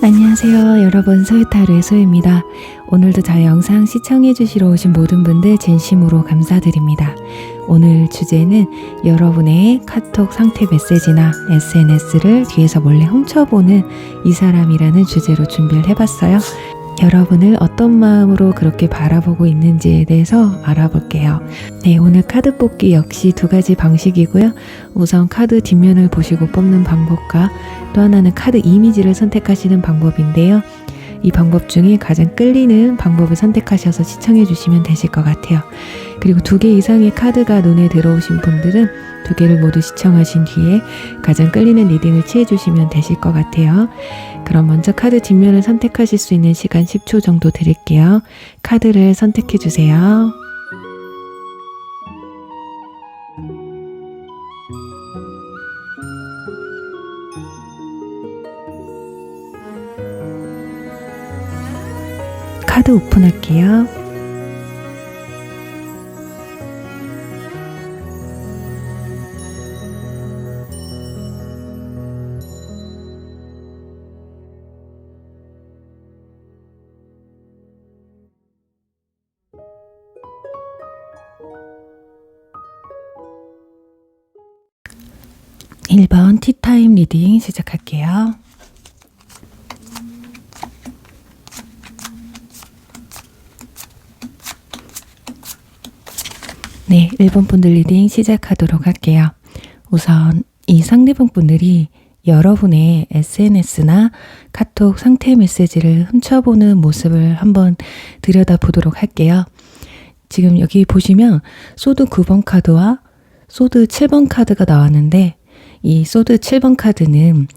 안녕하세요 여러분, 소유타로의 소유입니다. 오늘도 저희 영상 시청해주시러 오신 모든 분들 진심으로 감사드립니다. 오늘 주제는 여러분의 카톡 상태 메시지나 SNS를 뒤에서 몰래 훔쳐보는 이 사람이라는 주제로 준비를 해봤어요. 여러분을 어떤 마음으로 그렇게 바라보고 있는지에 대해서 알아볼게요. 네, 오늘 카드 뽑기 역시 두 가지 방식이고요. 우선 카드 뒷면을 보시고 뽑는 방법과 또 하나는 카드 이미지를 선택하시는 방법인데요. 이 방법 중에 가장 끌리는 방법을 선택하셔서 시청해 주시면 되실 것 같아요. 그리고 2개 이상의 카드가 눈에 들어오신 분들은 2개를 모두 시청하신 뒤에 가장 끌리는 리딩을 취해 주시면 되실 것 같아요. 그럼 먼저 카드 뒷면을 선택하실 수 있는 시간 10초 정도 드릴게요. 카드를 선택해 주세요. 카드 오픈할게요. (1번) 티타임 리딩 시작할게요. 네, 1번 분들 리딩 시작하도록 할게요. 우선 이 상대방 분들이 여러분의 SNS나 카톡 상태 메시지를 훔쳐보는 모습을 한번 들여다보도록 할게요. 지금 여기 보시면 소드 9번 카드와 소드 7번 카드가 나왔는데, 이 소드 7번 카드는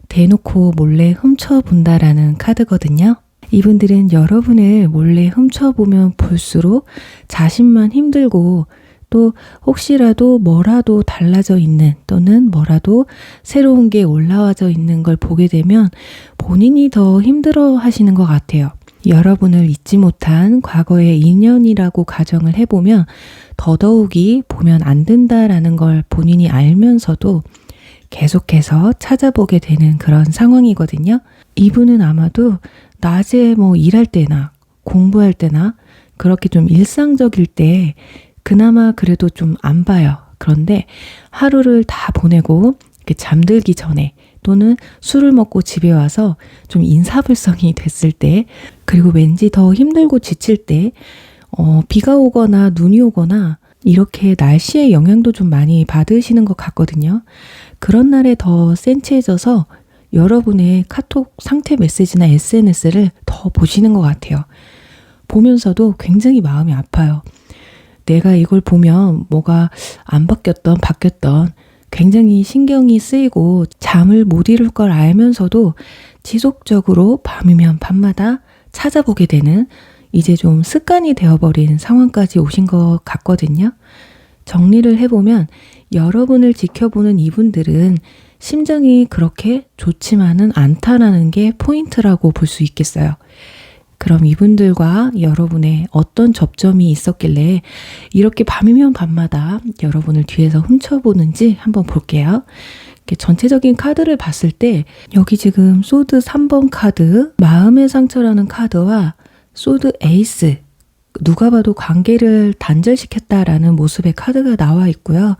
대놓고 몰래 훔쳐본다라는 카드거든요. 이분들은 여러분을 몰래 훔쳐보면 볼수록 자신만 힘들고, 또 혹시라도 뭐라도 달라져 있는 또는 뭐라도 새로운 게 올라와져 있는 걸 보게 되면 본인이 더 힘들어 하시는 것 같아요. 여러분을 잊지 못한 과거의 인연이라고 가정을 해보면 더더욱이 보면 안 된다라는 걸 본인이 알면서도 계속해서 찾아보게 되는 그런 상황이거든요. 이분은 아마도 낮에 뭐 일할 때나 공부할 때나 그렇게 좀 일상적일 때 그나마 그래도 좀 안 봐요. 그런데 하루를 다 보내고 이렇게 잠들기 전에 또는 술을 먹고 집에 와서 좀 인사불성이 됐을 때, 그리고 왠지 더 힘들고 지칠 때, 비가 오거나 눈이 오거나 이렇게 날씨의 영향도 좀 많이 받으시는 것 같거든요. 그런 날에 더 센치해져서 여러분의 카톡 상태 메시지나 SNS를 더 보시는 것 같아요. 보면서도 굉장히 마음이 아파요. 내가 이걸 보면 뭐가 안 바뀌었던 굉장히 신경이 쓰이고 잠을 못 이룰 걸 알면서도 지속적으로 밤이면 밤마다 찾아보게 되는, 이제 좀 습관이 되어버린 상황까지 오신 것 같거든요. 정리를 해보면 여러분을 지켜보는 이분들은 심정이 그렇게 좋지만은 않다라는 게 포인트라고 볼 수 있겠어요. 그럼 이분들과 여러분의 어떤 접점이 있었길래 이렇게 밤이면 밤마다 여러분을 뒤에서 훔쳐보는지 한번 볼게요. 이렇게 전체적인 카드를 봤을 때 여기 지금 소드 3번 카드, 마음의 상처라는 카드와 소드 에이스, 누가 봐도 관계를 단절시켰다라는 모습의 카드가 나와 있고요.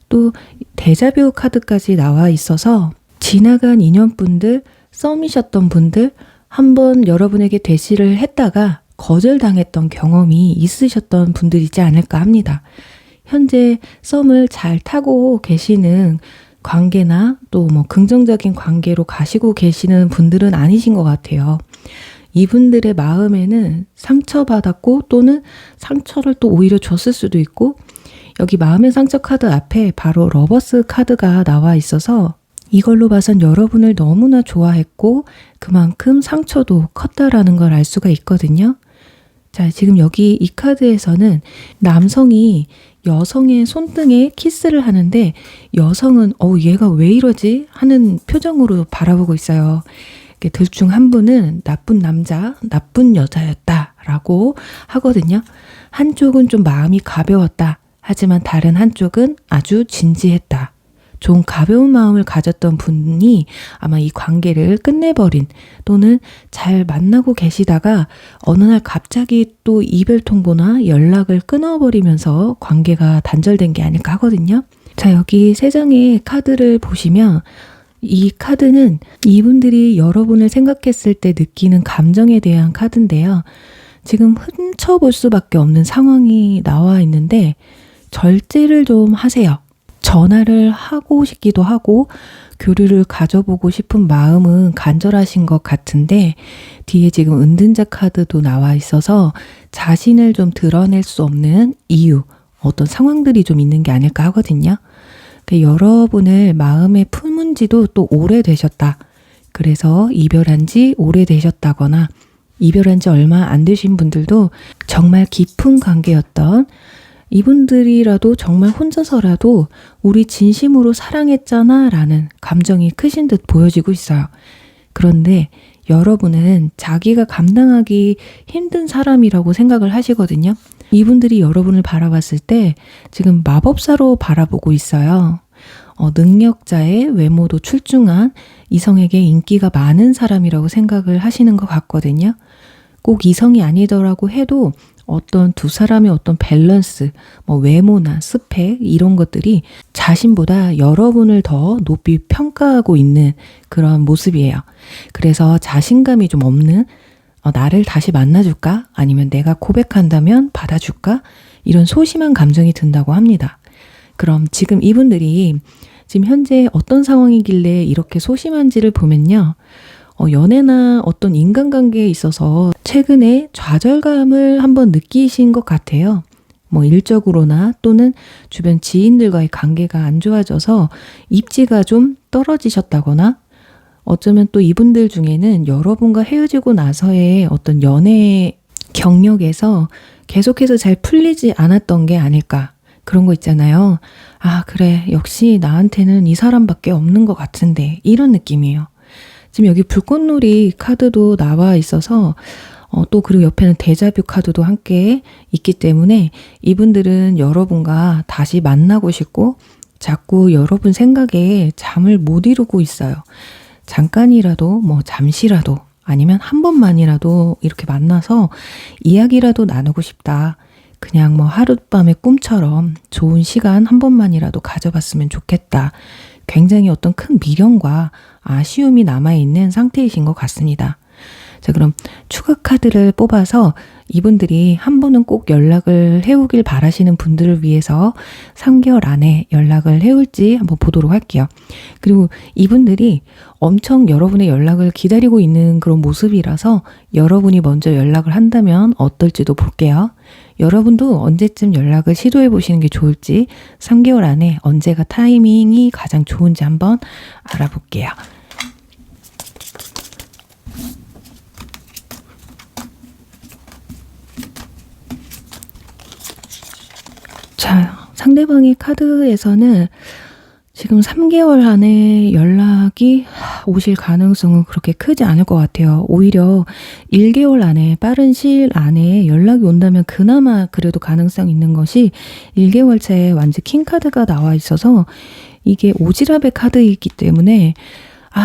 또 데자뷰 카드까지 나와 있어서 지나간 인연분들, 썸이셨던 분들, 한번 여러분에게 대시를 했다가 거절당했던 경험이 있으셨던 분들이지 않을까 합니다. 현재 썸을 잘 타고 계시는 관계나 또 뭐 긍정적인 관계로 가시고 계시는 분들은 아니신 것 같아요. 이분들의 마음에는 상처받았고 또는 상처를 또 오히려 줬을 수도 있고, 여기 마음의 상처 카드 앞에 바로 러버스 카드가 나와 있어서 이걸로 봐선 여러분을 너무나 좋아했고 그만큼 상처도 컸다라는 걸 알 수가 있거든요. 자, 지금 여기 이 카드에서는 남성이 여성의 손등에 키스를 하는데 여성은 얘가 왜 이러지? 하는 표정으로 바라보고 있어요. 둘 중 한 분은 나쁜 남자, 나쁜 여자였다라고 하거든요. 한쪽은 좀 마음이 가벼웠다. 하지만 다른 한쪽은 아주 진지했다. 좀 가벼운 마음을 가졌던 분이 아마 이 관계를 끝내버린, 또는 잘 만나고 계시다가 어느 날 갑자기 또 이별 통보나 연락을 끊어버리면서 관계가 단절된 게 아닐까 하거든요. 자, 여기 세 장의 카드를 보시면 이 카드는 이분들이 여러분을 생각했을 때 느끼는 감정에 대한 카드인데요. 지금 훔쳐볼 수밖에 없는 상황이 나와 있는데 절제를 좀 하세요. 전화를 하고 싶기도 하고 교류를 가져보고 싶은 마음은 간절하신 것 같은데 뒤에 지금 은둔자 카드도 나와 있어서 자신을 좀 드러낼 수 없는 이유, 어떤 상황들이 좀 있는 게 아닐까 하거든요. 여러분을 마음에 품은 지도 또 오래되셨다. 그래서 이별한 지 오래되셨다거나 이별한 지 얼마 안 되신 분들도 정말 깊은 관계였던 이분들이라도 정말 혼자서라도 우리 진심으로 사랑했잖아 라는 감정이 크신 듯 보여지고 있어요. 그런데 여러분은 자기가 감당하기 힘든 사람이라고 생각을 하시거든요. 이분들이 여러분을 바라봤을 때 지금 마법사로 바라보고 있어요. 능력자의 외모도 출중한 이성에게 인기가 많은 사람이라고 생각을 하시는 것 같거든요. 꼭 이성이 아니더라고 해도 어떤 두 사람의 어떤 밸런스, 외모나 스펙 이런 것들이 자신보다 여러분을 더 높이 평가하고 있는 그런 모습이에요. 그래서 자신감이 좀 없는, 나를 다시 만나줄까? 아니면 내가 고백한다면 받아줄까? 이런 소심한 감정이 든다고 합니다. 그럼 지금 이분들이 지금 현재 어떤 상황이길래 이렇게 소심한지를 보면요. 연애나 어떤 인간관계에 있어서 최근에 좌절감을 한번 느끼신 것 같아요. 일적으로나 또는 주변 지인들과의 관계가 안 좋아져서 입지가 좀 떨어지셨다거나, 어쩌면 또 이분들 중에는 여러분과 헤어지고 나서의 어떤 연애 경력에서 계속해서 잘 풀리지 않았던 게 아닐까. 그런 거 있잖아요. 아, 그래. 역시 나한테는 이 사람밖에 없는 것 같은데. 이런 느낌이에요. 지금 여기 불꽃놀이 카드도 나와 있어서 또 그리고 옆에는 데자뷰 카드도 함께 있기 때문에 이분들은 여러분과 다시 만나고 싶고 자꾸 여러분 생각에 잠을 못 이루고 있어요. 잠깐이라도 잠시라도 아니면 한 번만이라도 이렇게 만나서 이야기라도 나누고 싶다. 그냥 하룻밤의 꿈처럼 좋은 시간 한 번만이라도 가져봤으면 좋겠다. 굉장히 어떤 큰 미련과 아쉬움이 남아있는 상태이신 것 같습니다. 자, 그럼 추가 카드를 뽑아서 이분들이 한 번은 꼭 연락을 해오길 바라시는 분들을 위해서 3개월 안에 연락을 해올지 한번 보도록 할게요. 그리고 이분들이 엄청 여러분의 연락을 기다리고 있는 그런 모습이라서 여러분이 먼저 연락을 한다면 어떨지도 볼게요. 여러분도 언제쯤 연락을 시도해 보시는 게 좋을지 3개월 안에 언제가 타이밍이 가장 좋은지 한번 알아볼게요. 자, 상대방의 카드에서는 지금 3개월 안에 연락이 오실 가능성은 그렇게 크지 않을 것 같아요. 오히려 1개월 안에 빠른 시일 안에 연락이 온다면 그나마 그래도 가능성 있는 것이 1개월 차에 완전 킹 카드가 나와 있어서 이게 오지랖의 카드이기 때문에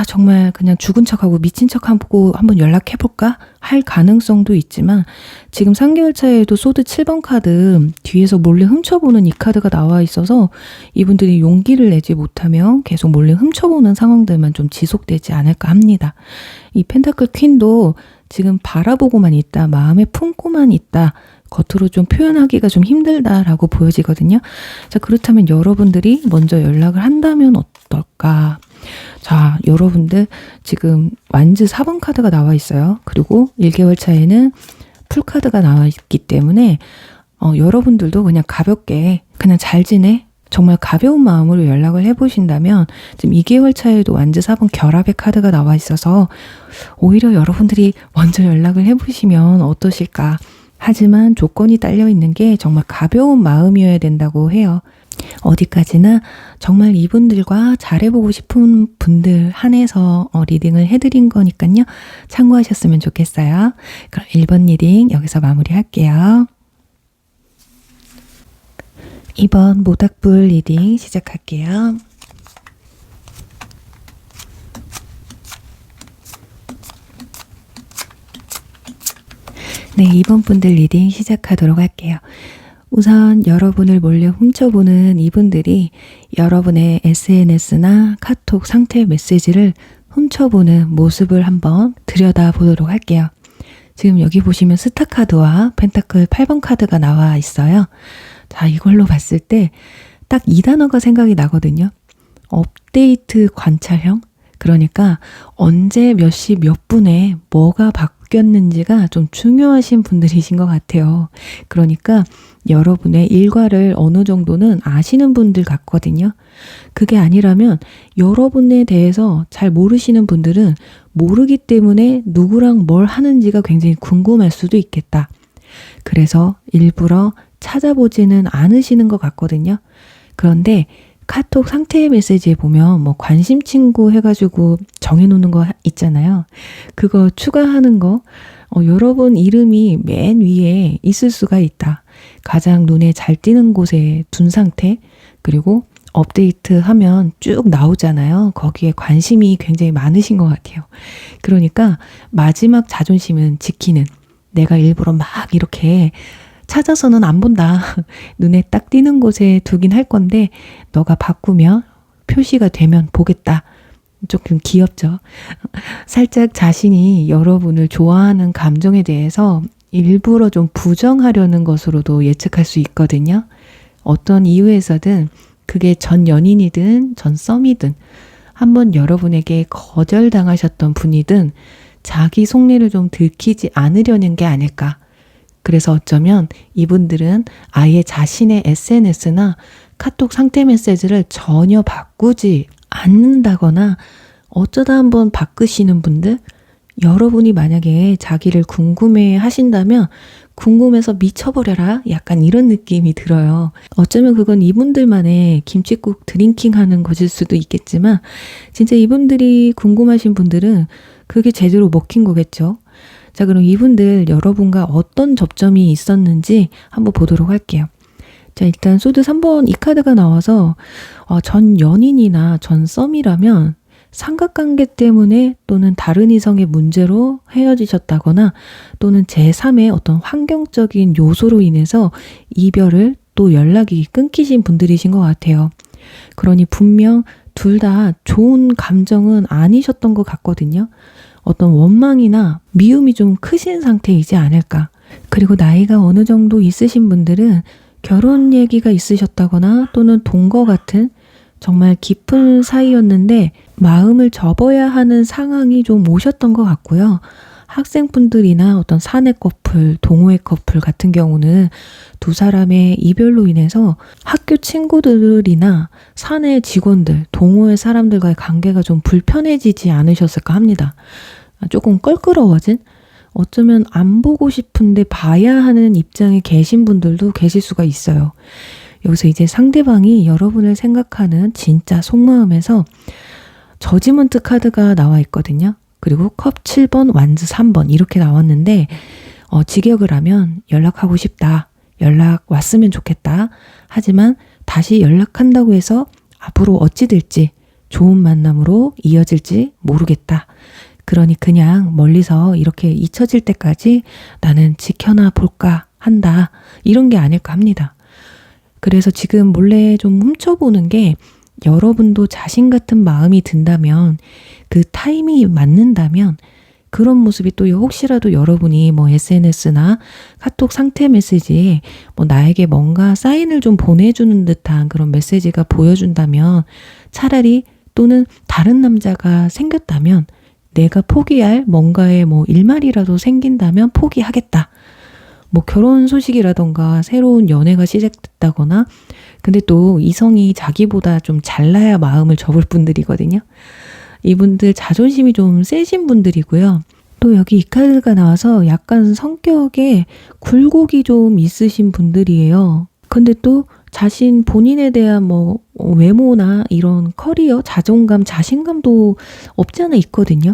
정말 그냥 죽은 척하고 미친 척하고 한번 연락해볼까? 할 가능성도 있지만 지금 3개월 차에도 소드 7번 카드 뒤에서 몰래 훔쳐보는 이 카드가 나와 있어서 이분들이 용기를 내지 못하면 계속 몰래 훔쳐보는 상황들만 좀 지속되지 않을까 합니다. 이 펜타클 퀸도 지금 바라보고만 있다, 마음에 품고만 있다, 겉으로 좀 표현하기가 좀 힘들다라고 보여지거든요. 자, 그렇다면 여러분들이 먼저 연락을 한다면 어떨까? 자, 여러분들 지금 완즈 4번 카드가 나와 있어요. 그리고 1개월 차에는 풀카드가 나와 있기 때문에 여러분들도 그냥 가볍게 그냥 잘 지내? 정말 가벼운 마음으로 연락을 해보신다면 지금 2개월 차에도 완즈 4번 결합의 카드가 나와 있어서 오히려 여러분들이 먼저 연락을 해보시면 어떠실까? 하지만 조건이 딸려 있는 게 정말 가벼운 마음이어야 된다고 해요. 어디까지나 정말 이분들과 잘해보고 싶은 분들 한해서 리딩을 해드린 거니까요. 참고하셨으면 좋겠어요. 그럼 1번 리딩 여기서 마무리할게요. 2번 모닥불 리딩 시작할게요. 네, 2번 분들 리딩 시작하도록 할게요. 우선 여러분을 몰래 훔쳐보는 이분들이 여러분의 SNS나 카톡 상태 메시지를 훔쳐보는 모습을 한번 들여다보도록 할게요. 지금 여기 보시면 스타 카드와 펜타클 8번 카드가 나와 있어요. 자, 이걸로 봤을 때 딱 이 단어가 생각이 나거든요. 업데이트 관찰형. 그러니까 언제 몇 시 몇 분에 뭐가 바뀌었는지가 좀 중요하신 분들이신 것 같아요. 그러니까 여러분의 일과를 어느 정도는 아시는 분들 같거든요. 그게 아니라면 여러분에 대해서 잘 모르시는 분들은 모르기 때문에 누구랑 뭘 하는지가 굉장히 궁금할 수도 있겠다. 그래서 일부러 찾아보지는 않으시는 것 같거든요. 그런데 카톡 상태 메시지에 보면 관심 친구 해가지고 정해놓는 거 있잖아요. 그거 추가하는 거 여러분 이름이 맨 위에 있을 수가 있다. 가장 눈에 잘 띄는 곳에 둔 상태, 그리고 업데이트 하면 쭉 나오잖아요. 거기에 관심이 굉장히 많으신 것 같아요. 그러니까 마지막 자존심은 지키는, 내가 일부러 막 이렇게 찾아서는 안 본다. 눈에 딱 띄는 곳에 두긴 할 건데 너가 바꾸면 표시가 되면 보겠다. 조금 귀엽죠? 살짝 자신이 여러분을 좋아하는 감정에 대해서 일부러 좀 부정하려는 것으로도 예측할 수 있거든요. 어떤 이유에서든 그게 전 연인이든 전 썸이든 한번 여러분에게 거절당하셨던 분이든 자기 속내를 좀 들키지 않으려는 게 아닐까. 그래서 어쩌면 이분들은 아예 자신의 SNS나 카톡 상태 메시지를 전혀 바꾸지 않는다거나 어쩌다 한번 바꾸시는 분들, 여러분이 만약에 자기를 궁금해 하신다면 궁금해서 미쳐버려라, 약간 이런 느낌이 들어요. 어쩌면 그건 이분들만의 김칫국 드링킹 하는 것일 수도 있겠지만 진짜 이분들이 궁금하신 분들은 그게 제대로 먹힌 거겠죠. 자, 그럼 이분들 여러분과 어떤 접점이 있었는지 한번 보도록 할게요. 자, 일단 소드 3번 이 카드가 나와서 전 연인이나 전 썸이라면 삼각관계 때문에 또는 다른 이성의 문제로 헤어지셨다거나 또는 제3의 어떤 환경적인 요소로 인해서 이별을 또 연락이 끊기신 분들이신 것 같아요. 그러니 분명 둘 다 좋은 감정은 아니셨던 것 같거든요. 어떤 원망이나 미움이 좀 크신 상태이지 않을까. 그리고 나이가 어느 정도 있으신 분들은 결혼 얘기가 있으셨다거나 또는 동거 같은 정말 깊은 사이였는데 마음을 접어야 하는 상황이 좀 오셨던 것 같고요. 학생분들이나 어떤 사내 커플, 동호회 커플 같은 경우는 두 사람의 이별로 인해서 학교 친구들이나 사내 직원들, 동호회 사람들과의 관계가 좀 불편해지지 않으셨을까 합니다. 조금 껄끄러워진? 어쩌면 안 보고 싶은데 봐야 하는 입장에 계신 분들도 계실 수가 있어요. 여기서 이제 상대방이 여러분을 생각하는 진짜 속마음에서 저지먼트 카드가 나와 있거든요. 그리고 컵 7번, 완즈 3번 이렇게 나왔는데 직역을 하면 연락하고 싶다. 연락 왔으면 좋겠다. 하지만 다시 연락한다고 해서 앞으로 어찌 될지 좋은 만남으로 이어질지 모르겠다. 그러니 그냥 멀리서 이렇게 잊혀질 때까지 나는 지켜나 볼까 한다. 이런 게 아닐까 합니다. 그래서 지금 몰래 좀 훔쳐보는 게 여러분도 자신 같은 마음이 든다면 그 타이밍이 맞는다면 그런 모습이 또 혹시라도 여러분이 뭐 SNS나 카톡 상태 메시지에 뭐 나에게 뭔가 사인을 좀 보내주는 듯한 그런 메시지가 보여준다면 차라리 또는 다른 남자가 생겼다면 내가 포기할 뭔가의 뭐 일말이라도 생긴다면 포기하겠다. 뭐 결혼 소식이라던가 새로운 연애가 시작됐다거나 근데 또 이성이 자기보다 좀 잘나야 마음을 접을 분들이거든요. 이분들 자존심이 좀 세신 분들이고요. 또 여기 이 카드가 나와서 약간 성격에 굴곡이 좀 있으신 분들이에요. 근데 또 자신 본인에 대한 뭐 외모나 이런 커리어, 자존감, 자신감도 없지 않아 있거든요.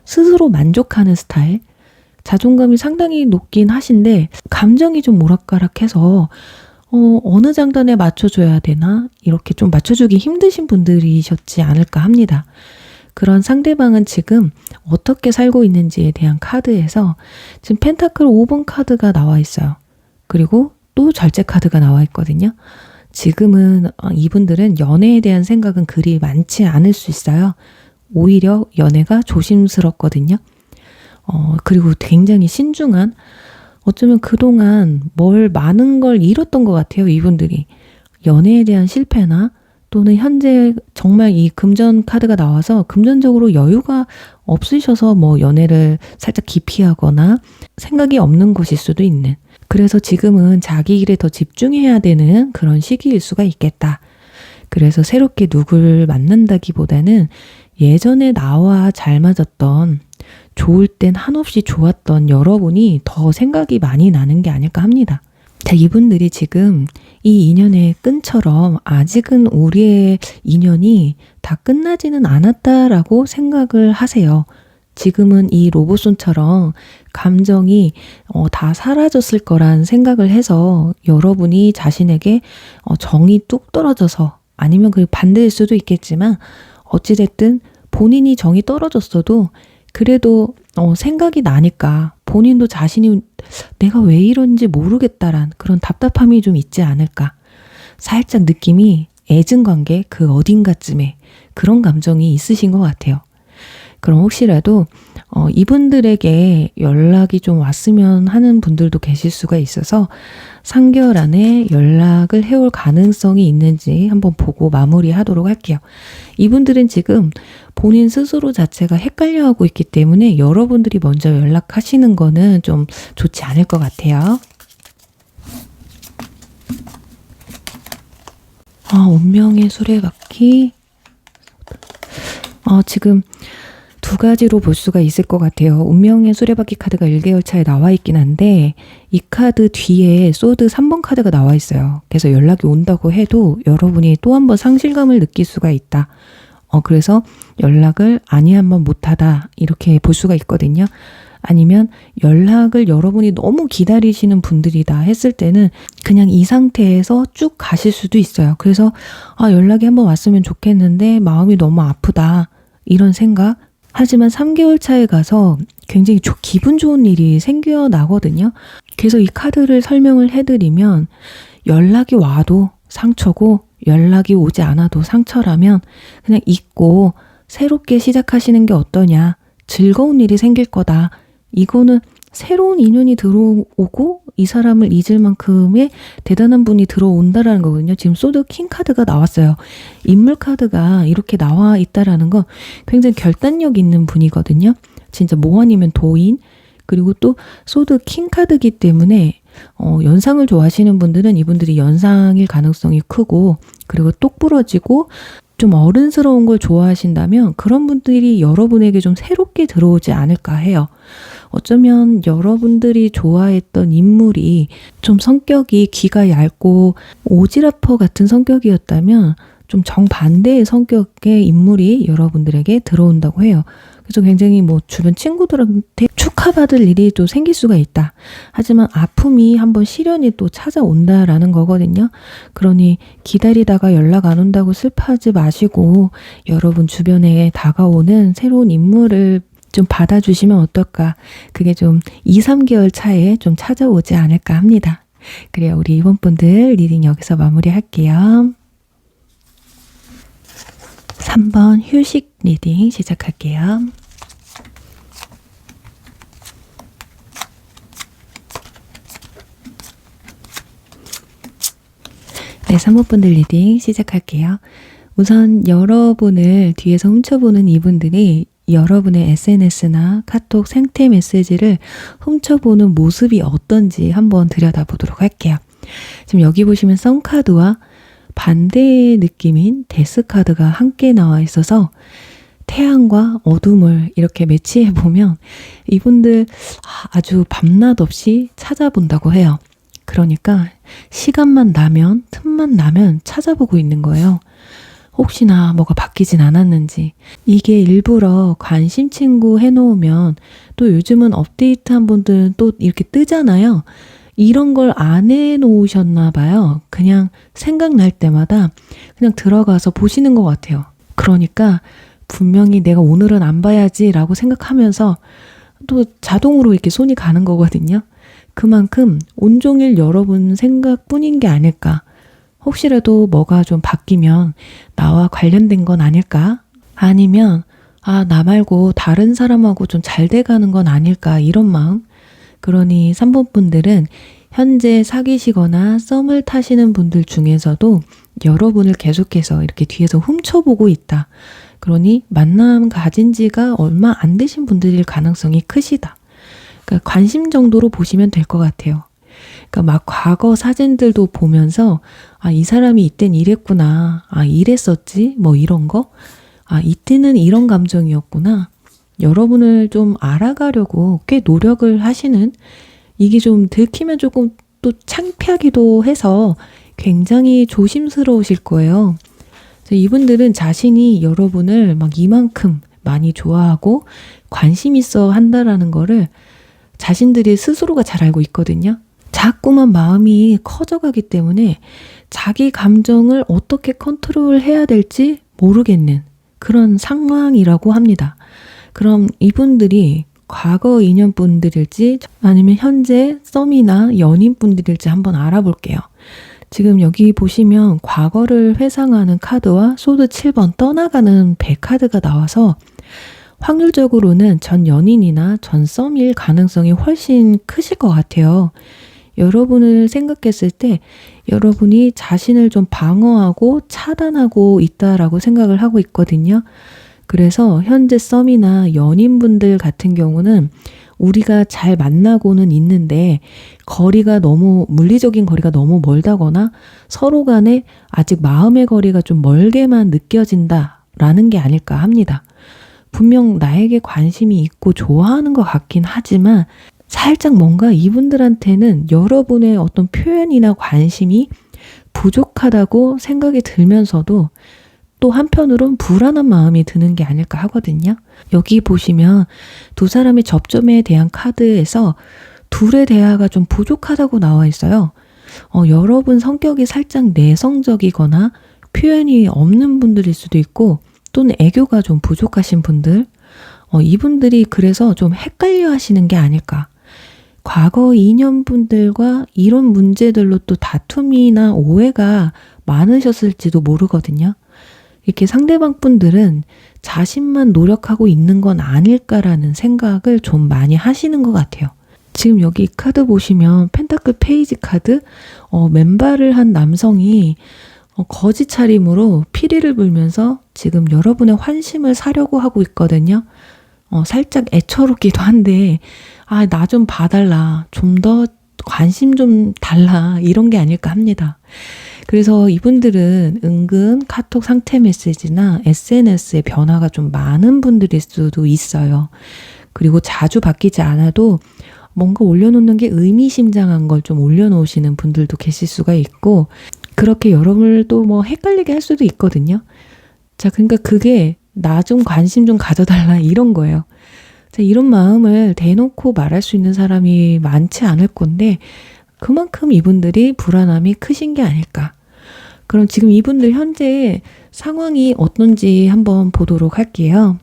스스로 만족하는 스타일. 자존감이 상당히 높긴 하신데 감정이 좀 오락가락해서 어느 장단에 맞춰줘야 되나 이렇게 좀 맞춰주기 힘드신 분들이셨지 않을까 합니다. 그런 상대방은 지금 어떻게 살고 있는지에 대한 카드에서 지금 펜타클 5번 카드가 나와 있어요. 그리고 또 절제 카드가 나와 있거든요. 지금은 이분들은 연애에 대한 생각은 그리 많지 않을 수 있어요. 오히려 연애가 조심스럽거든요. 그리고 굉장히 신중한 어쩌면 그동안 많은 걸 잃었던 것 같아요. 이분들이. 연애에 대한 실패나 또는 현재 정말 이 금전 카드가 나와서 금전적으로 여유가 없으셔서 뭐 연애를 살짝 기피하거나 생각이 없는 것일 수도 있는. 그래서 지금은 자기 일에 더 집중해야 되는 그런 시기일 수가 있겠다. 그래서 새롭게 누굴 만난다기보다는 예전에 나와 잘 맞았던 좋을 땐 한없이 좋았던 여러분이 더 생각이 많이 나는 게 아닐까 합니다. 자, 이분들이 지금 이 인연의 끈처럼 아직은 우리의 인연이 다 끝나지는 않았다라고 생각을 하세요. 지금은 이 로봇손처럼 감정이 다 사라졌을 거란 생각을 해서 여러분이 자신에게 정이 뚝 떨어져서 아니면 그 반대일 수도 있겠지만 어찌됐든 본인이 정이 떨어졌어도 그래도 생각이 나니까 본인도 자신이 내가 왜 이런지 모르겠다란 그런 답답함이 좀 있지 않을까. 살짝 느낌이 애증관계 그 어딘가쯤에 그런 감정이 있으신 것 같아요. 그럼 혹시라도 이분들에게 연락이 좀 왔으면 하는 분들도 계실 수가 있어서 3개월 안에 연락을 해올 가능성이 있는지 한번 보고 마무리하도록 할게요. 이분들은 지금 본인 스스로 자체가 헷갈려하고 있기 때문에 여러분들이 먼저 연락하시는 거는 좀 좋지 않을 것 같아요. 운명의 수레바퀴. 지금 두 가지로 볼 수가 있을 것 같아요. 운명의 수레바퀴 카드가 1개월 차에 나와 있긴 한데 이 카드 뒤에 소드 3번 카드가 나와 있어요. 그래서 연락이 온다고 해도 여러분이 또 한 번 상실감을 느낄 수가 있다. 그래서 연락을 아니하면 못하다 이렇게 볼 수가 있거든요. 아니면 연락을 여러분이 너무 기다리시는 분들이다 했을 때는 그냥 이 상태에서 쭉 가실 수도 있어요. 그래서 연락이 한번 왔으면 좋겠는데 마음이 너무 아프다 이런 생각. 하지만 3개월 차에 가서 굉장히 기분 좋은 일이 생겨나거든요. 그래서 이 카드를 설명을 해드리면 연락이 와도 상처고 연락이 오지 않아도 상처라면 그냥 잊고 새롭게 시작하시는 게 어떠냐. 즐거운 일이 생길 거다. 이거는 새로운 인연이 들어오고 이 사람을 잊을 만큼의 대단한 분이 들어온다라는 거거든요. 지금 소드 킹 카드가 나왔어요. 인물 카드가 이렇게 나와 있다라는 건 굉장히 결단력 있는 분이거든요. 진짜 뭐 아니면 도인. 그리고 또 소드 킹 카드이기 때문에 연상을 좋아하시는 분들은 이분들이 연상일 가능성이 크고, 그리고 똑부러지고 좀 어른스러운 걸 좋아하신다면 그런 분들이 여러분에게 좀 새롭게 들어오지 않을까 해요. 어쩌면 여러분들이 좋아했던 인물이 좀 성격이 귀가 얇고 오지라퍼 같은 성격이었다면 좀 정반대의 성격의 인물이 여러분들에게 들어온다고 해요. 그래서 굉장히 주변 친구들한테 축하받을 일이 또 생길 수가 있다. 하지만 아픔이 한번 시련이 또 찾아온다라는 거거든요. 그러니 기다리다가 연락 안 온다고 슬퍼하지 마시고 여러분 주변에 다가오는 새로운 인물을 좀 받아주시면 어떨까. 그게 좀 2, 3개월 차에 좀 찾아오지 않을까 합니다. 그래요. 우리 이번 분들 리딩 여기서 마무리할게요. 3번 휴식 리딩 시작할게요. 네, 3번 분들 리딩 시작할게요. 우선 여러분을 뒤에서 훔쳐보는 이분들이 여러분의 SNS나 카톡 생태 메시지를 훔쳐보는 모습이 어떤지 한번 들여다보도록 할게요. 지금 여기 보시면 썬카드와 반대의 느낌인 데스카드가 함께 나와 있어서 태양과 어둠을 이렇게 매치해보면 이분들 아주 밤낮 없이 찾아본다고 해요. 그러니까 시간만 나면, 틈만 나면 찾아보고 있는 거예요. 혹시나 뭐가 바뀌진 않았는지. 이게 일부러 관심 친구 해놓으면 또 요즘은 업데이트한 분들은 또 이렇게 뜨잖아요. 이런 걸 안 해놓으셨나 봐요. 그냥 생각날 때마다 그냥 들어가서 보시는 것 같아요. 그러니까 분명히 내가 오늘은 안 봐야지 라고 생각하면서 또 자동으로 이렇게 손이 가는 거거든요. 그만큼 온종일 여러분 생각뿐인 게 아닐까. 혹시라도 뭐가 좀 바뀌면 나와 관련된 건 아닐까? 아니면 나 말고 다른 사람하고 좀 잘 돼가는 건 아닐까? 이런 마음. 그러니 3번 분들은 현재 사귀시거나 썸을 타시는 분들 중에서도 여러분을 계속해서 이렇게 뒤에서 훔쳐보고 있다. 그러니 만남 가진 지가 얼마 안 되신 분들일 가능성이 크시다. 그러니까 관심 정도로 보시면 될 것 같아요. 그러니까 막 과거 사진들도 보면서 이 사람이 이땐 이랬구나. 이랬었지? 뭐 이런 거? 이때는 이런 감정이었구나. 여러분을 좀 알아가려고 꽤 노력을 하시는, 이게 좀 들키면 조금 또 창피하기도 해서 굉장히 조심스러우실 거예요. 이분들은 자신이 여러분을 막 이만큼 많이 좋아하고 관심 있어 한다라는 거를 자신들이 스스로가 잘 알고 있거든요. 자꾸만 마음이 커져가기 때문에 자기 감정을 어떻게 컨트롤해야 될지 모르겠는 그런 상황이라고 합니다. 그럼 이분들이 과거 인연분들일지 아니면 현재 썸이나 연인분들일지 한번 알아볼게요. 지금 여기 보시면 과거를 회상하는 카드와 소드 7번 떠나가는 배 카드가 나와서 확률적으로는 전 연인이나 전 썸일 가능성이 훨씬 크실 것 같아요. 여러분을 생각했을 때 여러분이 자신을 좀 방어하고 차단하고 있다라고 생각을 하고 있거든요. 그래서 현재 썸이나 연인분들 같은 경우는 우리가 잘 만나고는 있는데 거리가 너무 물리적인 거리가 너무 멀다거나 서로 간에 아직 마음의 거리가 좀 멀게만 느껴진다라는 게 아닐까 합니다. 분명 나에게 관심이 있고 좋아하는 것 같긴 하지만 살짝 뭔가 이분들한테는 여러분의 어떤 표현이나 관심이 부족하다고 생각이 들면서도 또 또 한편으론 불안한 마음이 드는 게 아닐까 하거든요. 여기 보시면 두 사람의 접점에 대한 카드에서 둘의 대화가 좀 부족하다고 나와 있어요. 여러분 성격이 살짝 내성적이거나 표현이 없는 분들일 수도 있고 또는 애교가 좀 부족하신 분들, 이분들이 그래서 좀 헷갈려 하시는 게 아닐까. 과거 인연분들과 이런 문제들로 또 다툼이나 오해가 많으셨을지도 모르거든요. 이렇게 상대방 분들은 자신만 노력하고 있는 건 아닐까라는 생각을 좀 많이 하시는 것 같아요. 지금 여기 카드 보시면 펜타클 페이지 카드, 맨발을 한 남성이 거지 차림으로 피리를 불면서 지금 여러분의 환심을 사려고 하고 있거든요. 살짝 애처롭기도 한데 나 좀 봐달라, 좀 더 관심 좀 달라, 이런 게 아닐까 합니다. 그래서 이분들은 은근 카톡 상태 메시지나 SNS에 변화가 좀 많은 분들일 수도 있어요. 그리고 자주 바뀌지 않아도 뭔가 올려놓는 게 의미심장한 걸 좀 올려놓으시는 분들도 계실 수가 있고, 그렇게 여러분을 또 뭐 헷갈리게 할 수도 있거든요. 자, 그러니까 그게 나 좀 관심 좀 가져달라, 이런 거예요. 자, 이런 마음을 대놓고 말할 수 있는 사람이 많지 않을 건데 그만큼 이분들이 불안함이 크신 게 아닐까. 그럼 지금 이분들 현재 상황이 어떤지 한번 보도록 할게요.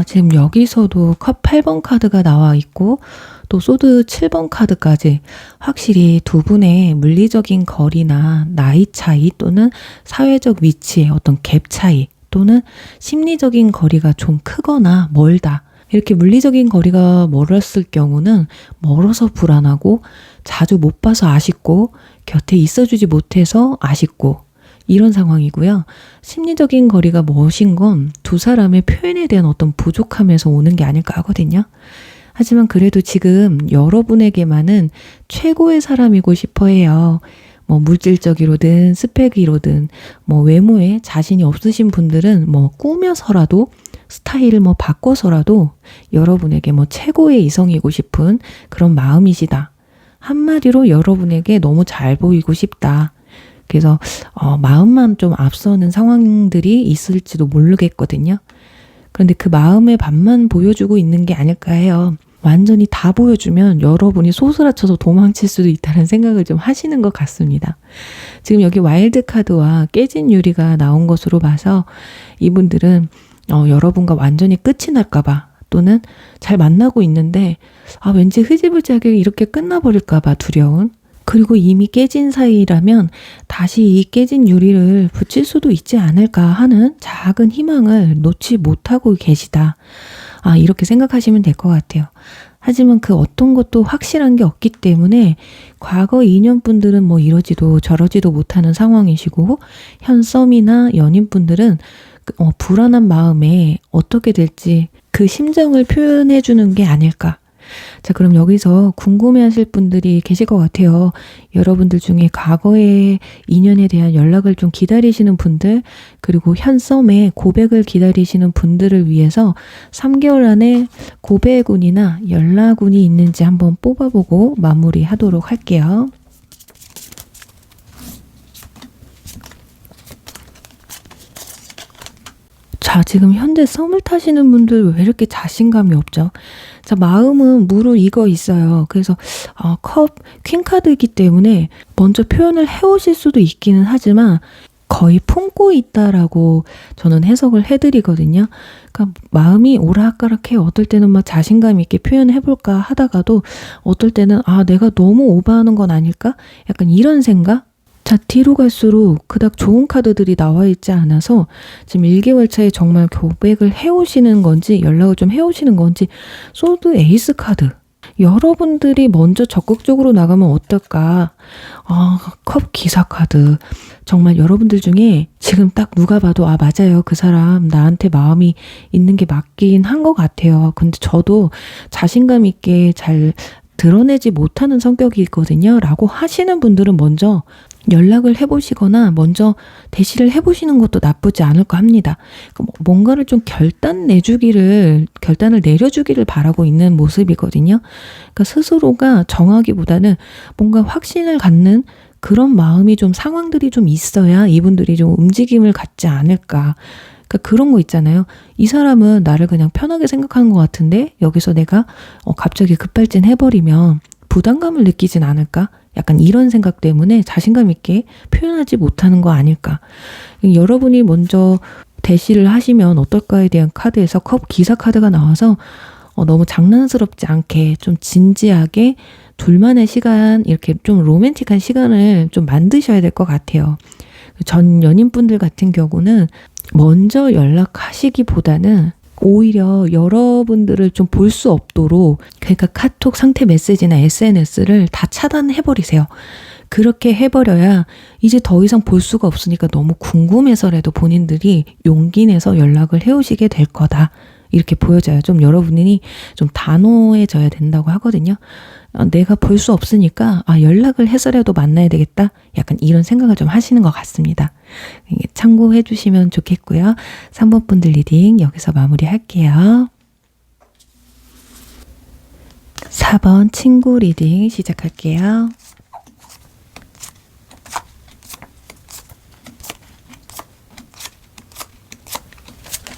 지금 여기서도 컵 8번 카드가 나와 있고 또 소드 7번 카드까지 확실히 두 분의 물리적인 거리나 나이 차이 또는 사회적 위치의 어떤 갭 차이 또는 심리적인 거리가 좀 크거나 멀다. 이렇게 물리적인 거리가 멀었을 경우는 멀어서 불안하고 자주 못 봐서 아쉽고 곁에 있어주지 못해서 아쉽고 이런 상황이고요. 심리적인 거리가 멋인 건 두 사람의 표현에 대한 어떤 부족함에서 오는 게 아닐까 하거든요. 하지만 그래도 지금 여러분에게만은 최고의 사람이고 싶어 해요. 뭐 물질적이로든 스펙이로든 뭐 외모에 자신이 없으신 분들은 뭐 꾸며서라도 스타일을 뭐 바꿔서라도 여러분에게 뭐 최고의 이성이고 싶은 그런 마음이시다. 한마디로 여러분에게 너무 잘 보이고 싶다. 그래서 마음만 좀 앞서는 상황들이 있을지도 모르겠거든요. 그런데 그 마음의 반만 보여주고 있는 게 아닐까 해요. 완전히 다 보여주면 여러분이 소스라쳐서 도망칠 수도 있다는 생각을 좀 하시는 것 같습니다. 지금 여기 와일드 카드와 깨진 유리가 나온 것으로 봐서 이분들은 여러분과 완전히 끝이 날까봐 또는 잘 만나고 있는데 왠지 흐지부지하게 이렇게 끝나버릴까봐 두려운, 그리고 이미 깨진 사이라면 다시 이 깨진 유리를 붙일 수도 있지 않을까 하는 작은 희망을 놓지 못하고 계시다. 이렇게 생각하시면 될 것 같아요. 하지만 그 어떤 것도 확실한 게 없기 때문에 과거 인연분들은 뭐 이러지도 저러지도 못하는 상황이시고 현 썸이나 연인분들은 불안한 마음에 어떻게 될지 그 심정을 표현해 주는 게 아닐까. 자, 그럼 여기서 궁금해하실 분들이 계실 것 같아요. 여러분들 중에 과거의 인연에 대한 연락을 좀 기다리시는 분들, 그리고 현 썸에 고백을 기다리시는 분들을 위해서 3개월 안에 고백운이나 연락운이 있는지 한번 뽑아보고 마무리하도록 할게요. 자, 지금 현재 썸을 타시는 분들 왜 이렇게 자신감이 없죠? 자, 마음은 무르익어 있어요. 그래서 컵 퀸카드이기 때문에 먼저 표현을 해오실 수도 있기는 하지만 거의 품고 있다라고 저는 해석을 해드리거든요. 그러니까 마음이 오락가락해요. 어떨 때는 막 자신감 있게 표현해볼까 하다가도 어떨 때는 내가 너무 오버하는 건 아닐까? 약간 이런 생각? 자, 뒤로 갈수록 그닥 좋은 카드들이 나와 있지 않아서 지금 1개월 차에 정말 고백을 해오시는 건지 연락을 좀 해오시는 건지. 소드 에이스 카드. 여러분들이 먼저 적극적으로 나가면 어떨까? 컵 기사 카드. 정말 여러분들 중에 지금 딱 누가 봐도 맞아요. 그 사람 나한테 마음이 있는 게 맞긴 한 것 같아요. 근데 저도 자신감 있게 잘 드러내지 못하는 성격이 있거든요. 라고 하시는 분들은 먼저 연락을 해보시거나 먼저 대시를 해보시는 것도 나쁘지 않을까 합니다. 뭔가를 좀 결단을 내려주기를 바라고 있는 모습이거든요. 그러니까 스스로가 정하기보다는 뭔가 확신을 갖는 그런 마음이 좀 상황들이 좀 있어야 이분들이 좀 움직임을 갖지 않을까. 그러니까 그런 거 있잖아요. 이 사람은 나를 그냥 편하게 생각하는 것 같은데 여기서 내가 갑자기 급발진 해버리면 부담감을 느끼진 않을까? 약간 이런 생각 때문에 자신감 있게 표현하지 못하는 거 아닐까? 여러분이 먼저 대시를 하시면 어떨까에 대한 카드에서 컵 기사 카드가 나와서 너무 장난스럽지 않게 좀 진지하게 둘만의 시간, 이렇게 좀 로맨틱한 시간을 좀 만드셔야 될 것 같아요. 전 연인분들 같은 경우는 먼저 연락하시기보다는 오히려 여러분들을 좀 볼 수 없도록, 그러니까 카톡 상태 메시지나 SNS를 다 차단해버리세요. 그렇게 해버려야 이제 더 이상 볼 수가 없으니까 너무 궁금해서라도 본인들이 용기 내서 연락을 해오시게 될 거다. 이렇게 보여져요. 좀 여러분이 좀 단호해져야 된다고 하거든요. 내가 볼 수 없으니까 연락을 해서라도 만나야 되겠다. 약간 이런 생각을 좀 하시는 것 같습니다. 참고해 주시면 좋겠고요. 3번 분들 리딩 여기서 마무리할게요. 4번 친구 리딩 시작할게요.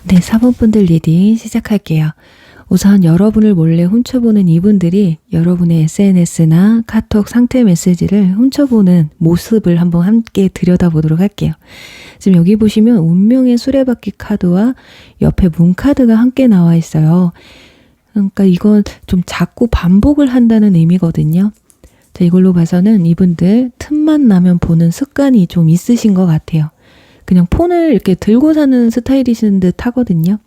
네, 4번 분들 리딩 시작할게요. 우선 여러분을 몰래 훔쳐보는 이분들이 여러분의 SNS나 카톡 상태 메시지를 훔쳐보는 모습을 한번 함께 들여다보도록 할게요. 지금 여기 보시면 운명의 수레바퀴 카드와 옆에 문 카드가 함께 나와 있어요. 그러니까 이건 좀 자꾸 반복을 한다는 의미거든요. 자, 이걸로 봐서는 이분들 틈만 나면 보는 습관이 좀 있으신 것 같아요. 그냥 폰을 이렇게 들고 사는 스타일이신 듯 하거든요.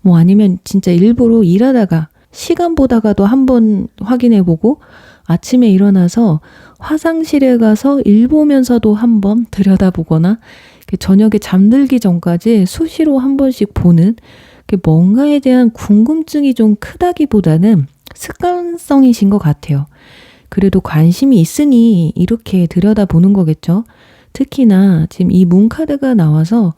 뭐 아니면 진짜 일부러 일하다가 시간 보다가도 한번 확인해보고 아침에 일어나서 화장실에 가서 일 보면서도 한번 들여다보거나 저녁에 잠들기 전까지 수시로 한 번씩 보는, 뭔가에 대한 궁금증이 좀 크다기보다는 습관성이신 것 같아요. 그래도 관심이 있으니 이렇게 들여다보는 거겠죠. 특히나 지금 이 문 카드가 나와서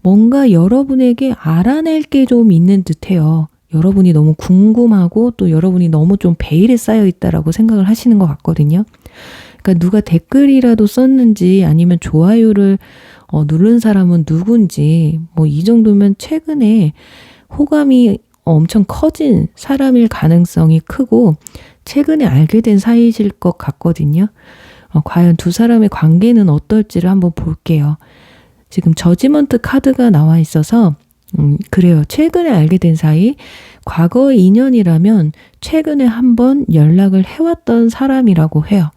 뭔가 여러분에게 알아낼 게 좀 있는 듯해요. 여러분이 너무 궁금하고 또 여러분이 너무 좀 베일에 쌓여 있다라고 생각을 하시는 것 같거든요. 그러니까 누가 댓글이라도 썼는지 아니면 좋아요를 누른 사람은 누군지 뭐 이 정도면 최근에 호감이 엄청 커진 사람일 가능성이 크고 최근에 알게 된 사이실 것 같거든요. 과연 두 사람의 관계는 어떨지를 한번 볼게요. 지금 저지먼트 카드가 나와 있어서 그래요. 최근에 알게 된 사이, 과거의 인연이라면 최근에 한번 연락을 해왔던 사람이라고 해요.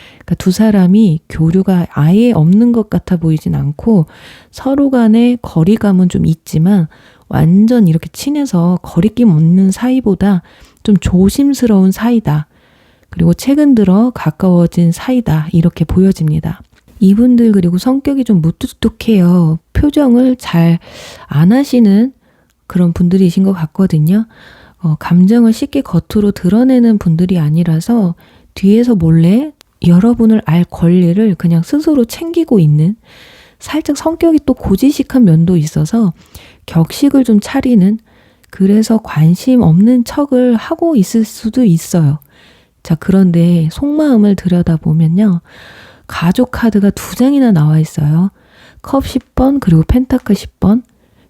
그러니까 두 사람이 교류가 아예 없는 것 같아 보이진 않고 서로 간의 거리감은 좀 있지만 완전 이렇게 친해서 거리낌 없는 사이보다 좀 조심스러운 사이다. 그리고 최근 들어 가까워진 사이다. 이렇게 보여집니다. 이분들 그리고 성격이 좀 무뚝뚝해요. 표정을 잘 안 하시는 그런 분들이신 것 같거든요. 감정을 쉽게 겉으로 드러내는 분들이 아니라서 뒤에서 몰래 여러분을 알 권리를 그냥 스스로 챙기고 있는, 살짝 성격이 또 고지식한 면도 있어서 격식을 좀 차리는, 그래서 관심 없는 척을 하고 있을 수도 있어요. 자, 그런데 속마음을 들여다보면요. 가족 카드가 2장이나 나와 있어요. 컵 10번 그리고 펜타클 10번.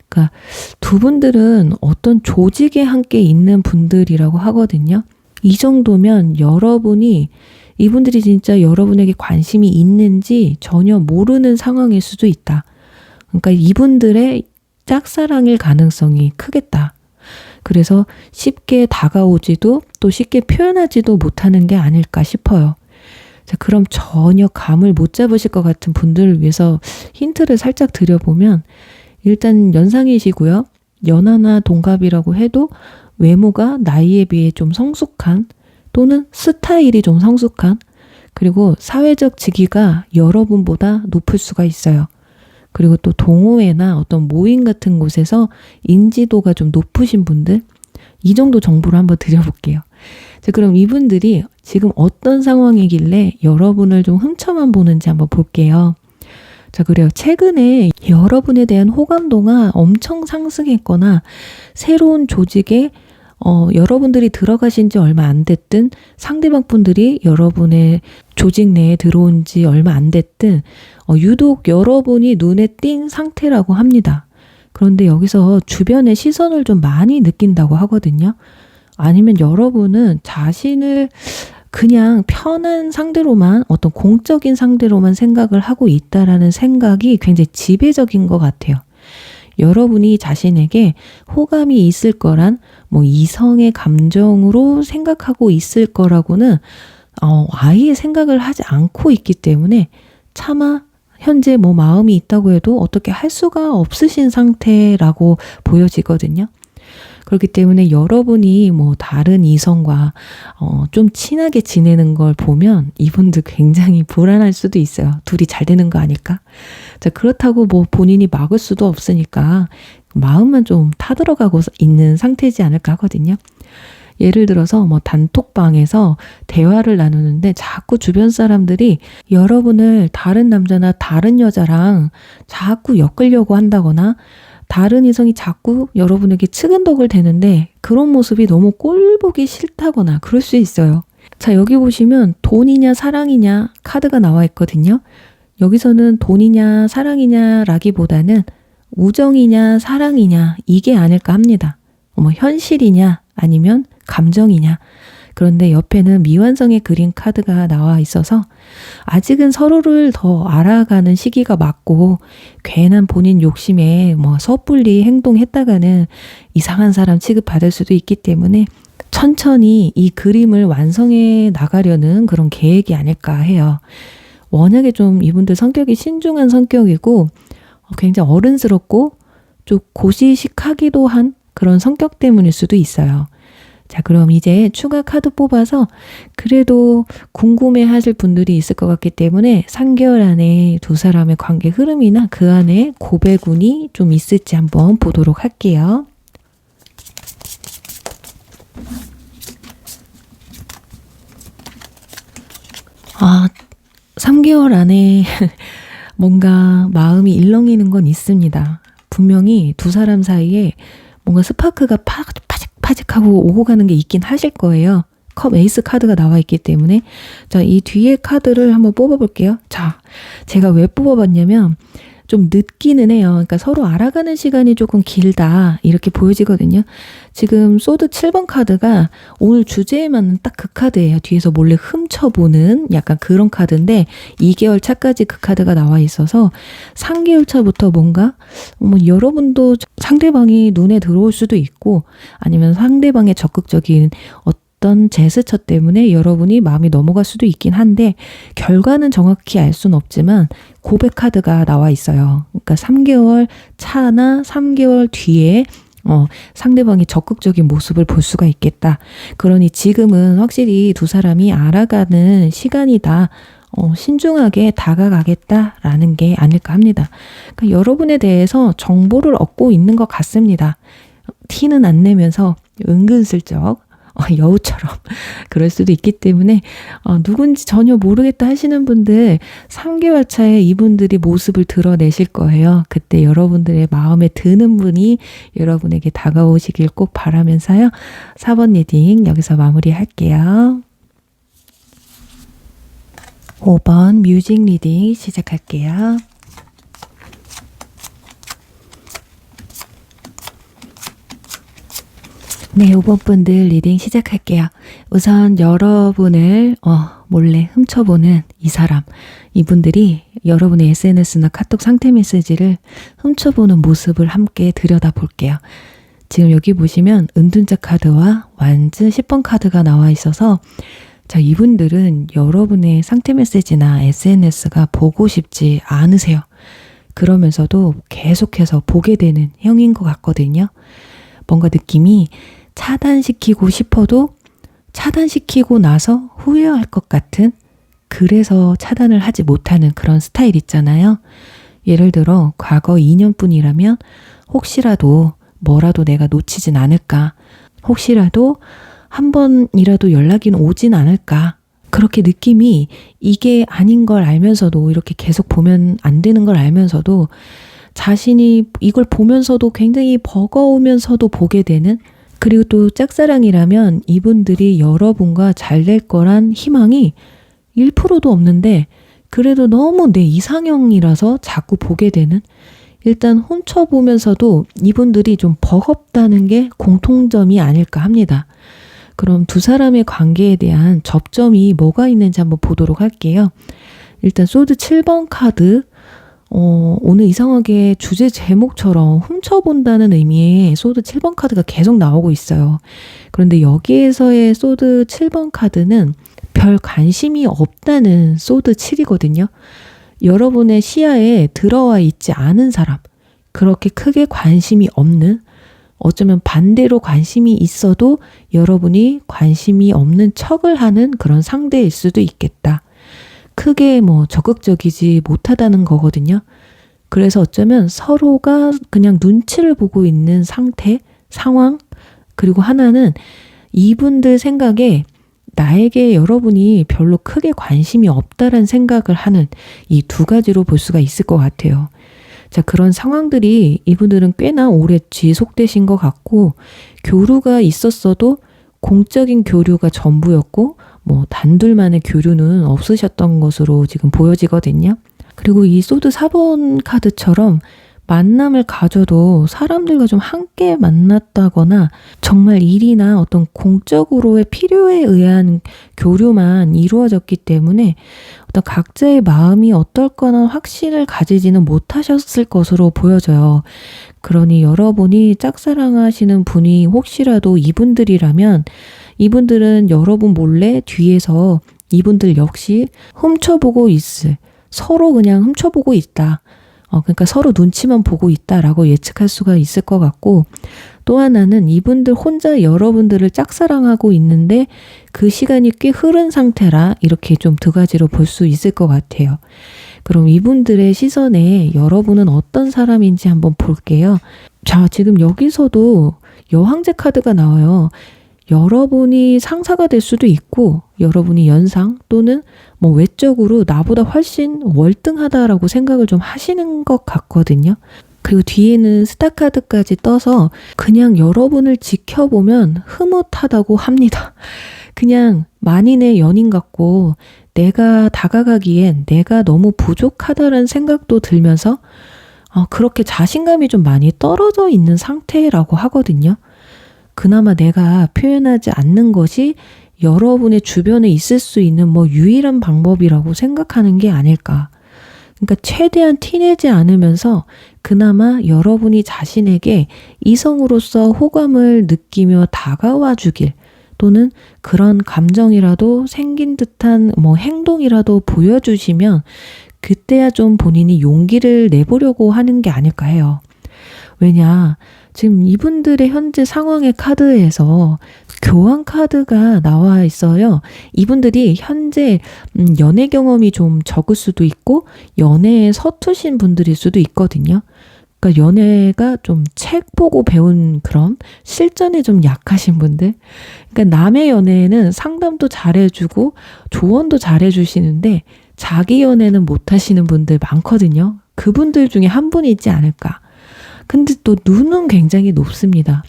그러니까 두 분들은 어떤 조직에 함께 있는 분들이라고 하거든요. 이 정도면 여러분이 이분들이 진짜 여러분에게 관심이 있는지 전혀 모르는 상황일 수도 있다. 그러니까 이분들의 짝사랑일 가능성이 크겠다. 그래서 쉽게 다가오지도 또 쉽게 표현하지도 못하는 게 아닐까 싶어요. 자, 그럼 전혀 감을 못 잡으실 것 같은 분들을 위해서 힌트를 살짝 드려보면, 일단 연상이시고요. 연하나 동갑이라고 해도 외모가 나이에 비해 좀 성숙한, 또는 스타일이 좀 성숙한, 그리고 사회적 직위가 여러분보다 높을 수가 있어요. 그리고 또 동호회나 어떤 모임 같은 곳에서 인지도가 좀 높으신 분들, 이 정도 정보를 한번 드려볼게요. 자, 그럼 이분들이 지금 어떤 상황이길래 여러분을 좀 훔쳐만 보는지 한번 볼게요. 자, 그래요. 최근에 여러분에 대한 호감도가 엄청 상승했거나 새로운 조직에 여러분들이 들어가신 지 얼마 안 됐든 상대방 분들이 여러분의 조직 내에 들어온 지 얼마 안 됐든 유독 여러분이 눈에 띈 상태라고 합니다. 그런데 여기서 주변의 시선을 좀 많이 느낀다고 하거든요. 아니면 여러분은 자신을 그냥 편한 상대로만, 어떤 공적인 상대로만 생각을 하고 있다라는 생각이 굉장히 지배적인 것 같아요. 여러분이 자신에게 호감이 있을 거란 이성의 감정으로 생각하고 있을 거라고는 아예 생각을 하지 않고 있기 때문에 차마 현재 마음이 있다고 해도 어떻게 할 수가 없으신 상태라고 보여지거든요. 그렇기 때문에 여러분이 다른 이성과 좀 친하게 지내는 걸 보면 이분들 굉장히 불안할 수도 있어요. 둘이 잘 되는 거 아닐까? 자, 그렇다고 본인이 막을 수도 없으니까 마음만 좀 타들어가고 있는 상태지 않을까 하거든요. 예를 들어서 단톡방에서 대화를 나누는데 자꾸 주변 사람들이 여러분을 다른 남자나 다른 여자랑 자꾸 엮으려고 한다거나 다른 이성이 자꾸 여러분에게 측은덕을 대는데 그런 모습이 너무 꼴보기 싫다거나 그럴 수 있어요. 자, 여기 보시면 돈이냐 사랑이냐 카드가 나와 있거든요. 여기서는 돈이냐 사랑이냐라기보다는 우정이냐 사랑이냐 이게 아닐까 합니다. 현실이냐 아니면 감정이냐. 그런데 옆에는 미완성의 그림 카드가 나와 있어서 아직은 서로를 더 알아가는 시기가 맞고 괜한 본인 욕심에 섣불리 행동했다가는 이상한 사람 취급받을 수도 있기 때문에 천천히 이 그림을 완성해 나가려는 그런 계획이 아닐까 해요. 워낙에 좀 이분들 성격이 신중한 성격이고 굉장히 어른스럽고 좀 고시식하기도 한 그런 성격 때문일 수도 있어요. 자, 그럼 이제 추가 카드 뽑아서 그래도 궁금해 하실 분들이 있을 것 같기 때문에 3개월 안에 두 사람의 관계 흐름이나 그 안에 고백운이 좀 있을지 한번 보도록 할게요. 아, 3개월 안에 뭔가 마음이 일렁이는 건 있습니다. 분명히 두 사람 사이에 뭔가 스파크가 파직하고 오고 가는 게 있긴 하실 거예요. 컵 에이스 카드가 나와 있기 때문에. 자, 이 뒤에 카드를 한번 뽑아볼게요. 자, 제가 왜 뽑아봤냐면 좀 늦기는 해요. 그러니까 서로 알아가는 시간이 조금 길다 이렇게 보여지거든요. 지금 소드 7번 카드가 오늘 주제에 맞는 딱 그 카드예요. 뒤에서 몰래 훔쳐보는 약간 그런 카드인데 2개월 차까지 그 카드가 나와 있어서 3개월 차부터 뭔가 여러분도 상대방이 눈에 들어올 수도 있고 아니면 상대방의 적극적인 어떤 제스처 때문에 여러분이 마음이 넘어갈 수도 있긴 한데 결과는 정확히 알 수는 없지만 고백 카드가 나와 있어요. 그러니까 3개월 차나 3개월 뒤에 상대방이 적극적인 모습을 볼 수가 있겠다. 그러니 지금은 확실히 두 사람이 알아가는 시간이다. 신중하게 다가가겠다라는 게 아닐까 합니다. 그러니까 여러분에 대해서 정보를 얻고 있는 것 같습니다. 티는 안 내면서 은근슬쩍 여우처럼 그럴 수도 있기 때문에 누군지 전혀 모르겠다 하시는 분들 3개월 차에 이분들이 모습을 드러내실 거예요. 그때 여러분들의 마음에 드는 분이 여러분에게 다가오시길 꼭 바라면서요. 4번 리딩 여기서 마무리할게요. 5번 뮤직 리딩 시작할게요. 네, 5번 분들 리딩 시작할게요. 우선 여러분을 몰래 훔쳐보는 이 사람, 이분들이 여러분의 SNS나 카톡 상태 메시지를 훔쳐보는 모습을 함께 들여다볼게요. 지금 여기 보시면 은둔자 카드와 완즈 10번 카드가 나와 있어서 자, 이분들은 여러분의 상태 메시지나 SNS가 보고 싶지 않으세요. 그러면서도 계속해서 보게 되는 형인 것 같거든요. 뭔가 느낌이 차단시키고 싶어도 차단시키고 나서 후회할 것 같은, 그래서 차단을 하지 못하는 그런 스타일 있잖아요. 예를 들어 과거 2년뿐이라면 혹시라도 뭐라도 내가 놓치진 않을까, 혹시라도 한 번이라도 연락이 오진 않을까, 그렇게 느낌이 이게 아닌 걸 알면서도, 이렇게 계속 보면 안 되는 걸 알면서도 자신이 이걸 보면서도 굉장히 버거우면서도 보게 되는, 그리고 또 짝사랑이라면 이분들이 여러분과 잘 될 거란 희망이 1%도 없는데 그래도 너무 내 이상형이라서 자꾸 보게 되는, 일단 훔쳐보면서도 이분들이 좀 버겁다는 게 공통점이 아닐까 합니다. 그럼 두 사람의 관계에 대한 접점이 뭐가 있는지 한번 보도록 할게요. 일단 소드 7번 카드, 오늘 이상하게 주제 제목처럼 훔쳐본다는 의미의 소드 7번 카드가 계속 나오고 있어요. 그런데 여기에서의 소드 7번 카드는 별 관심이 없다는 소드 7이거든요. 여러분의 시야에 들어와 있지 않은 사람, 그렇게 크게 관심이 없는, 어쩌면 반대로 관심이 있어도 여러분이 관심이 없는 척을 하는 그런 상대일 수도 있겠다. 크게 적극적이지 못하다는 거거든요. 그래서 어쩌면 서로가 그냥 눈치를 보고 있는 상태, 상황, 그리고 하나는 이분들 생각에 나에게 여러분이 별로 크게 관심이 없다라는 생각을 하는, 이 두 가지로 볼 수가 있을 것 같아요. 자, 그런 상황들이 이분들은 꽤나 오래 지속되신 것 같고, 교류가 있었어도 공적인 교류가 전부였고, 단둘만의 교류는 없으셨던 것으로 지금 보여지거든요. 그리고 이 소드 4번 카드처럼 만남을 가져도 사람들과 좀 함께 만났다거나 정말 일이나 어떤 공적으로의 필요에 의한 교류만 이루어졌기 때문에 어떤 각자의 마음이 어떨거나 확신을 가지지는 못하셨을 것으로 보여져요. 그러니 여러분이 짝사랑하시는 분이 혹시라도 이분들이라면 이분들은 여러분 몰래 뒤에서 이분들 역시 훔쳐보고 있을, 서로 그냥 훔쳐보고 있다. 그러니까 서로 눈치만 보고 있다라고 예측할 수가 있을 것 같고, 또 하나는 이분들 혼자 여러분들을 짝사랑하고 있는데 그 시간이 꽤 흐른 상태라, 이렇게 좀 두 가지로 볼 수 있을 것 같아요. 그럼 이분들의 시선에 여러분은 어떤 사람인지 한번 볼게요. 자, 지금 여기서도 여왕제 카드가 나와요. 여러분이 상사가 될 수도 있고, 여러분이 연상 또는 외적으로 나보다 훨씬 월등하다라고 생각을 좀 하시는 것 같거든요. 그리고 뒤에는 스타 카드까지 떠서 그냥 여러분을 지켜보면 흐뭇하다고 합니다. 그냥 만인의 연인 같고 내가 다가가기엔 내가 너무 부족하다는 생각도 들면서 그렇게 자신감이 좀 많이 떨어져 있는 상태라고 하거든요. 그나마 내가 표현하지 않는 것이 여러분의 주변에 있을 수 있는 유일한 방법이라고 생각하는 게 아닐까. 그러니까 최대한 티내지 않으면서 그나마 여러분이 자신에게 이성으로서 호감을 느끼며 다가와 주길, 또는 그런 감정이라도 생긴 듯한 행동이라도 보여주시면 그때야 좀 본인이 용기를 내보려고 하는 게 아닐까 해요. 왜냐, 지금 이분들의 현재 상황의 카드에서 교환 카드가 나와 있어요. 이분들이 현재 연애 경험이 좀 적을 수도 있고 연애에 서투신 분들일 수도 있거든요. 그러니까 연애가 좀 책 보고 배운 그런 실전에 좀 약하신 분들. 그러니까 남의 연애에는 상담도 잘해주고 조언도 잘해주시는데 자기 연애는 못하시는 분들 많거든요. 그분들 중에 한 분이지 않을까. 근데 또 눈은 굉장히 높습니다.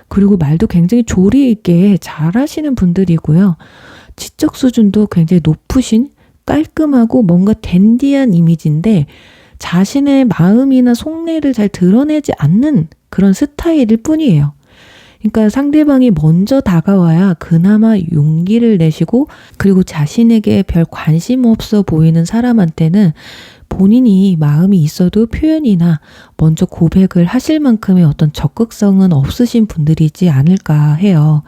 그리고 말도 굉장히 조리 있게 잘하시는 분들이고요. 지적 수준도 굉장히 높으신, 깔끔하고 뭔가 댄디한 이미지인데 자신의 마음이나 속내를 잘 드러내지 않는 그런 스타일일 뿐이에요. 그러니까 상대방이 먼저 다가와야 그나마 용기를 내시고, 그리고 자신에게 별 관심 없어 보이는 사람한테는 본인이 마음이 있어도 표현이나 먼저 고백을 하실 만큼의 어떤 적극성은 없으신 분들이지 않을까 해요.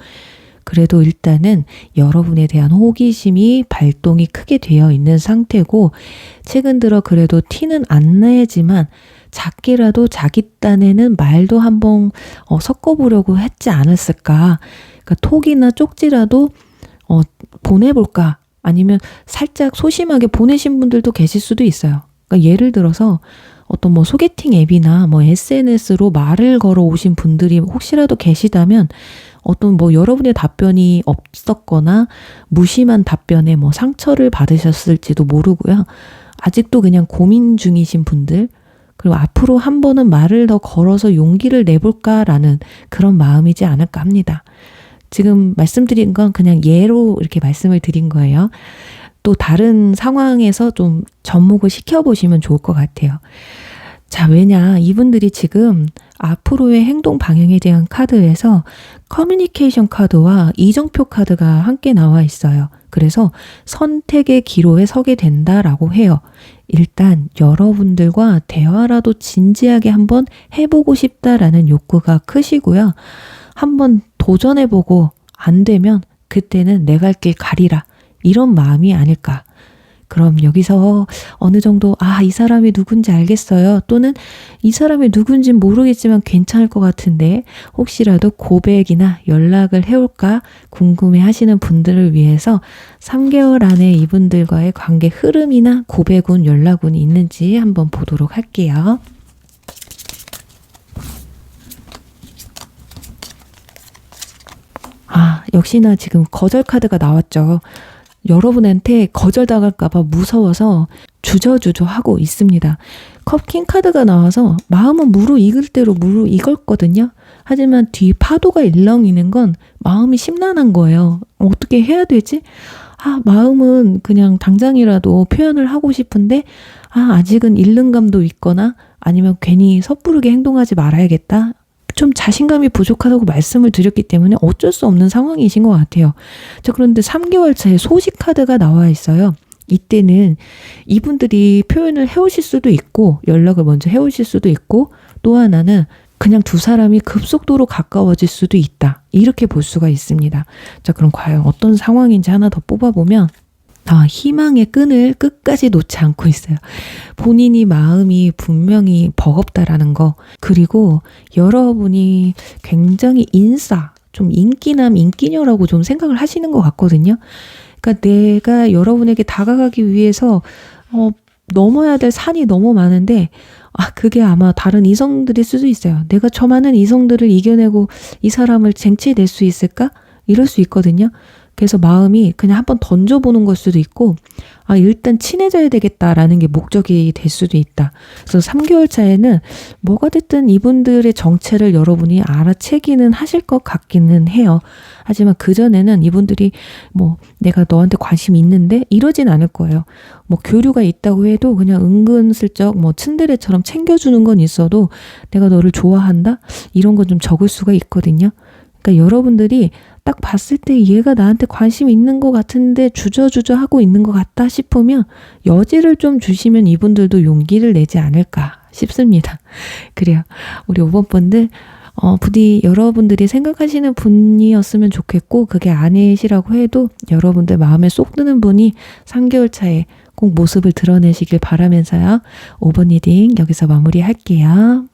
그래도 일단은 여러분에 대한 호기심이 발동이 크게 되어 있는 상태고, 최근 들어 그래도 티는 안 내지만 작게라도 자기 딴에는 말도 한번 섞어보려고 했지 않았을까. 그러니까 톡이나 쪽지라도 보내볼까, 아니면 살짝 소심하게 보내신 분들도 계실 수도 있어요. 그러니까 예를 들어서 어떤 소개팅 앱이나 SNS로 말을 걸어 오신 분들이 혹시라도 계시다면 어떤 여러분의 답변이 없었거나 무심한 답변에 상처를 받으셨을지도 모르고요. 아직도 그냥 고민 중이신 분들, 그리고 앞으로 한 번은 말을 더 걸어서 용기를 내볼까라는 그런 마음이지 않을까 합니다. 지금 말씀드린 건 그냥 예로 이렇게 말씀을 드린 거예요. 또 다른 상황에서 좀 접목을 시켜보시면 좋을 것 같아요. 자, 왜냐, 이분들이 지금 앞으로의 행동 방향에 대한 카드에서 커뮤니케이션 카드와 이정표 카드가 함께 나와 있어요. 그래서 선택의 기로에 서게 된다라고 해요. 일단 여러분들과 대화라도 진지하게 한번 해보고 싶다라는 욕구가 크시고요. 한번 도전해보고 안 되면 그때는 내 갈 길 가리라. 이런 마음이 아닐까. 그럼 여기서 어느 정도 이 사람이 누군지 알겠어요. 또는 이 사람이 누군지 모르겠지만 괜찮을 것 같은데 혹시라도 고백이나 연락을 해올까 궁금해 하시는 분들을 위해서 3개월 안에 이분들과의 관계 흐름이나 고백운, 연락운이 있는지 한번 보도록 할게요. 역시나 지금 거절 카드가 나왔죠. 여러분한테 거절당할까봐 무서워서 주저주저 하고 있습니다. 컵킹 카드가 나와서 마음은 무르익을 대로 무르익었거든요. 하지만 뒤 파도가 일렁이는 건 마음이 심란한 거예요. 어떻게 해야 되지? 마음은 그냥 당장이라도 표현을 하고 싶은데 아직은 잃는 감도 있거나 아니면 괜히 섣부르게 행동하지 말아야겠다. 좀 자신감이 부족하다고 말씀을 드렸기 때문에 어쩔 수 없는 상황이신 것 같아요. 자, 그런데 3개월 차에 소식 카드가 나와 있어요. 이때는 이분들이 표현을 해오실 수도 있고 연락을 먼저 해오실 수도 있고 또 하나는 그냥 두 사람이 급속도로 가까워질 수도 있다. 이렇게 볼 수가 있습니다. 자, 그럼 과연 어떤 상황인지 하나 더 뽑아보면 희망의 끈을 끝까지 놓지 않고 있어요. 본인이 마음이 분명히 버겁다라는 거, 그리고 여러분이 굉장히 좀 인기남, 인기녀라고 좀 생각을 하시는 것 같거든요. 그러니까 내가 여러분에게 다가가기 위해서 넘어야 될 산이 너무 많은데 그게 아마 다른 이성들일 수도 있어요. 내가 저 많은 이성들을 이겨내고 이 사람을 쟁취해낼 수 있을까? 이럴 수 있거든요. 그래서 마음이 그냥 한번 던져보는 걸 수도 있고 일단 친해져야 되겠다라는 게 목적이 될 수도 있다. 그래서 3개월 차에는 뭐가 됐든 이분들의 정체를 여러분이 알아채기는 하실 것 같기는 해요. 하지만 그전에는 이분들이 내가 너한테 관심이 있는데 이러진 않을 거예요. 교류가 있다고 해도 그냥 은근슬쩍 츤데레처럼 챙겨주는 건 있어도 내가 너를 좋아한다? 이런 건 좀 적을 수가 있거든요. 그러니까 여러분들이 딱 봤을 때 얘가 나한테 관심 있는 것 같은데 주저주저 하고 있는 것 같다 싶으면 여지를 좀 주시면 이분들도 용기를 내지 않을까 싶습니다. 그래요. 우리 5번 분들 부디 여러분들이 생각하시는 분이었으면 좋겠고 그게 아니시라고 해도 여러분들 마음에 쏙 드는 분이 3개월 차에 꼭 모습을 드러내시길 바라면서요. 5번 리딩 여기서 마무리할게요.